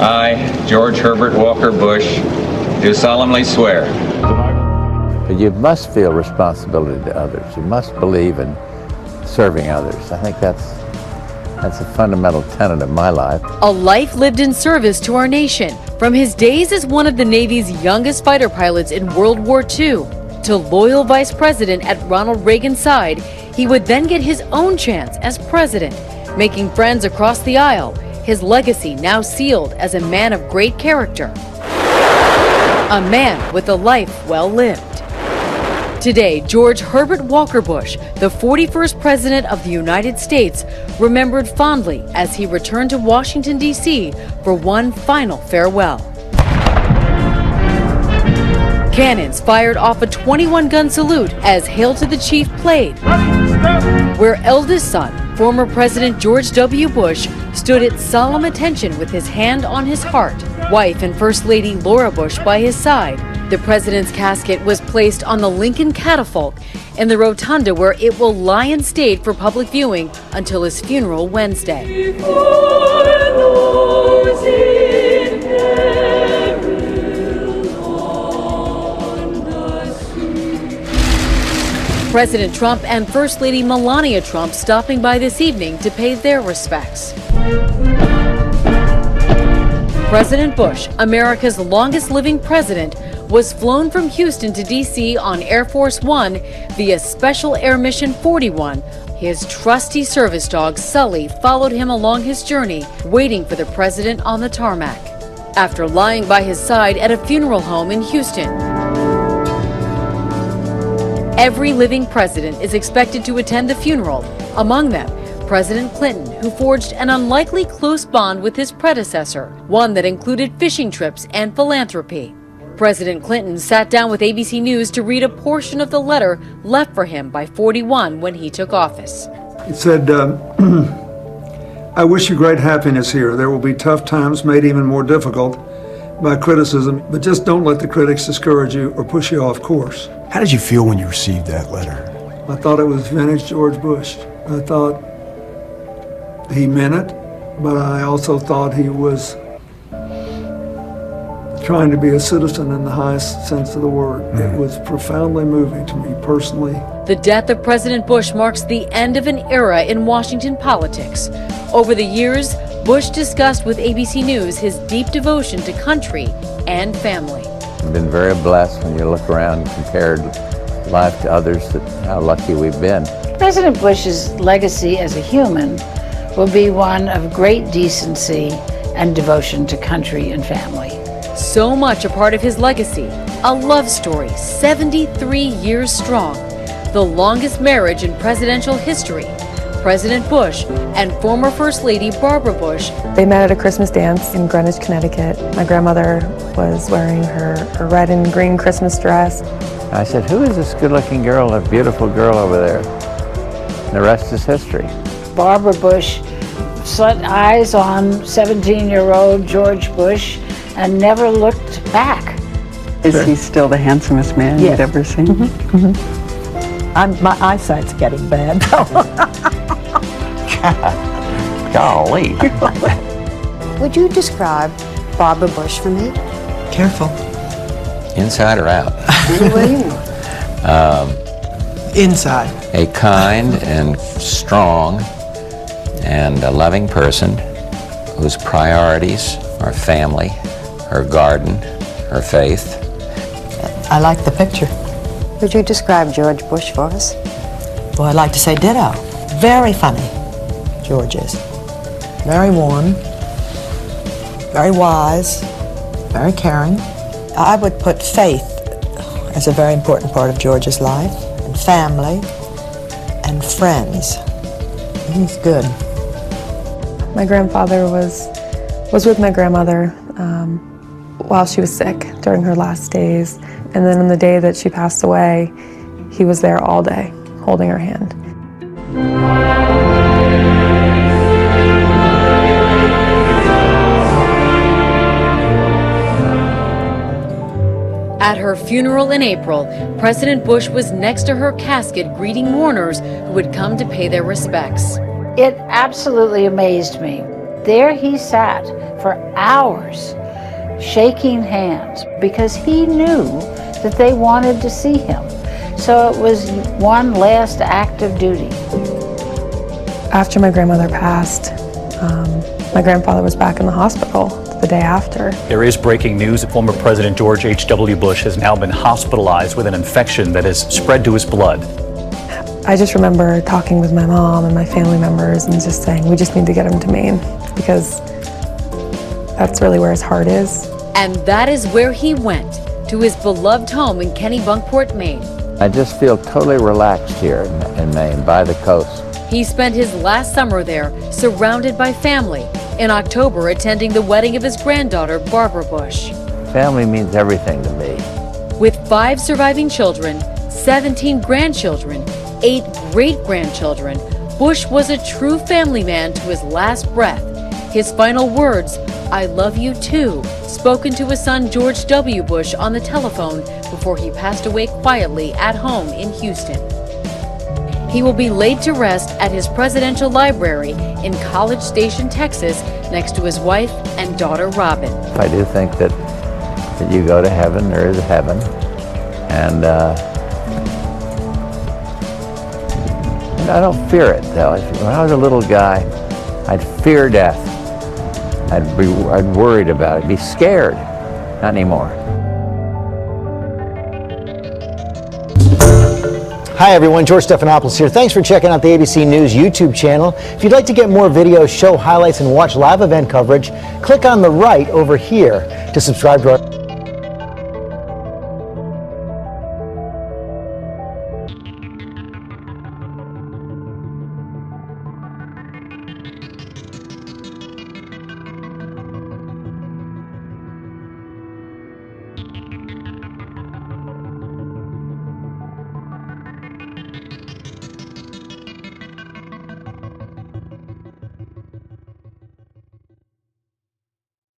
I, George Herbert Walker Bush, do solemnly swear. But you must feel responsibility to others. You must believe in serving others. I think that's a fundamental tenet of my life. A life lived in service to our nation. From his days as one of the Navy's youngest fighter pilots in World War II to loyal vice president at Ronald Reagan's side, he would then get his own chance as president, making friends across the aisle, his legacy now sealed as a man of great character. A man with a life well lived. Today, George Herbert Walker Bush, the 41st President of the United States, remembered fondly as he returned to Washington, D.C. for one final farewell. Cannons fired off a 21-gun salute as Hail to the Chief played, where eldest son, former President George W. Bush, stood at solemn attention with his hand on his heart, wife and First Lady Laura Bush by his side. The president's casket was placed on the Lincoln catafalque in the rotunda where it will lie in state for public viewing until his funeral Wednesday. President Trump and First Lady Melania Trump stopping by this evening to pay their respects. President Bush, America's longest living president, was flown from Houston to D.C. on Air Force One via Special Air Mission 41. His trusty service dog, Sully, followed him along his journey, waiting for the president on the tarmac. After lying by his side at a funeral home in Houston, every living president is expected to attend the funeral, among them President Clinton, who forged an unlikely close bond with his predecessor, one that included fishing trips and philanthropy. President Clinton sat down with ABC News to read a portion of the letter left for him by 41 when he took office. It said, I wish you great happiness here. There will be tough times made even more difficult by criticism, but just don't let the critics discourage you or push you off course. How did you feel when you received that letter? I thought it was vintage George Bush. I thought he meant it, but I also thought he was trying to be a citizen in the highest sense of the word. It was profoundly moving to me personally. The death of President Bush marks the end of an era in Washington politics. Over the years, Bush discussed with ABC News his deep devotion to country and family. I've been very blessed when you look around and compared life to others, that how lucky we've been. President Bush's legacy as a human will be one of great decency and devotion to country and family. So much a part of his legacy, a love story 73 years strong, the longest marriage in presidential history. President Bush and former First Lady Barbara Bush. They met at a Christmas dance in Greenwich, Connecticut. My grandmother was wearing her red and green Christmas dress. I said, who is this good-looking girl, a beautiful girl over there? And the rest is history. Barbara Bush set eyes on 17-year-old George Bush and never looked back. Is he still the handsomest man you've ever seen? My eyesight's getting bad. Golly. Would you describe Barbara Bush for me? Careful. Inside or out? Any way you want. Inside. A kind and strong and a loving person whose priorities are family, her garden, her faith. I like the picture. Would you describe George Bush for us? Well, I'd like to say ditto. Very funny, George is. Very warm, very wise, very caring. I would put faith as a very important part of George's life, and family, and friends. He's good. My grandfather was with my grandmother while she was sick during her last days. And then on the day that she passed away, he was there all day, holding her hand. At her funeral in April, President Bush was next to her casket greeting mourners who would come to pay their respects. It absolutely amazed me There he sat for hours, shaking hands, because he knew that they wanted to see him. So it was one last act of duty. After my grandmother passed, my grandfather was back in the hospital the day after. There is breaking news that former President George H.W. Bush has now been hospitalized with an infection that has spread to his blood. I just remember talking with my mom and my family members and just saying, we just need to get him to Maine, because that's really where his heart is. And that is where he went, to his beloved home in Kennebunkport, Maine. I just feel totally relaxed here in Maine, by the coast. He spent his last summer there, surrounded by family, in October attending the wedding of his granddaughter, Barbara Bush. Family means everything to me. With 5 surviving children, 17 grandchildren, 8 great-grandchildren, Bush was a true family man to his last breath. His final words, "I love you too," spoken to his son George W. Bush on the telephone before he passed away quietly at home in Houston. He will be laid to rest at his presidential library in College Station, Texas, next to his wife and daughter Robin. I do think that you go to heaven, there is a heaven, and I don't fear it, though. When I was a little guy, I'd fear death. I'd worried about it, be scared. Not anymore. Hi everyone, George Stephanopoulos here. Thanks for checking out the ABC News YouTube channel. If you'd like to get more videos, show highlights, and watch live event coverage, click on the right over here to subscribe to our